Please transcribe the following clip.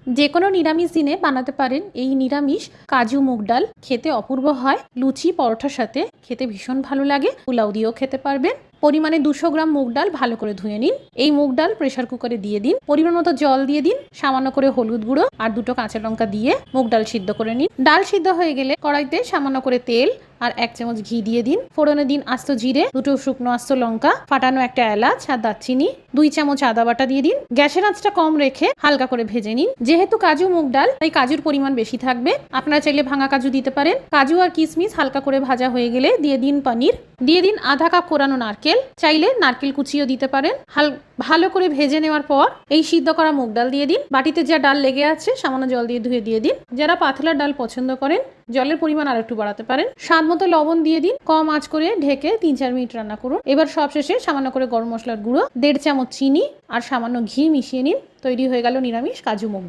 যে কোনো নিরামিষ দিনে বানাতে পারেন এই নিরামিষ কাজু মুগ ডাল। খেতে অপূর্ব হয়, লুচি পরোটার সাথে খেতে ভীষণ ভালো লাগে। পোলাও দিয়েও খেতে পারবেন। পরিমাণে 200 গ্রাম মুগ ডাল ভালো করে ধুয়ে নিন। এই মুগ ডাল প্রেসার কুকারে দিয়ে দিন। পরিমাণ মতো জল দিয়ে দিন, সামান্য করে হলুদ গুঁড়ো আর 2টো কাঁচা লঙ্কা দিয়ে মুগ ডাল সিদ্ধ করে নিন। ডাল সিদ্ধ হয়ে গেলে কড়াইতে সামান্য করে তেল আর 1 চামচ ঘি দিয়ে দিন। ফোড়নে দিন আস্ত জিরে, 2টো শুকনো আস্ত লঙ্কা, ফাটানো একটা এলাচ আর দারচিনি, 2 চামচ আদা বাটা দিয়ে দিন। গ্যাসের আঁচটা কম রেখে হালকা করে ভেজে নিন। যেহেতু কাজু মুগ ডাল তাই কাজুর পরিমাণ বেশি থাকবে। আপনারা চাইলে ভাঙা কাজু দিতে পারেন। কাজু আর কিশমিশ হালকা করে ভাজা হয়ে গেলে দিয়ে দিন পনির, দিয়ে দিন আধা কাপ কোরানো নারকেল, চাইলে নারকেল কুচিও দিতে পারেন। ভালো করে ভেজে নেওয়ার পর এই সিদ্ধ করা মুগ ডাল দিয়ে দিন। বাটিতে যা ডাল লেগে আছে সামান্য জল দিয়ে ধুয়ে দিয়ে দিন। যারা পাতলা ডাল পছন্দ করেন জলের পরিমাণ আর একটু বাড়াতে পারেন। স্বাদ মতো লবণ দিয়ে দিন। কম আঁচ করে ঢেকে 3-4 মিনিট রান্না করুন। এবার সবশেষে সামান্য করে গরম মশলার গুঁড়ো, 1.5 চামচ চিনি আর সামান্য ঘি মিশিয়ে নিন। তৈরি হয়ে গেল নিরামিষ কাজু মুগ ডাল।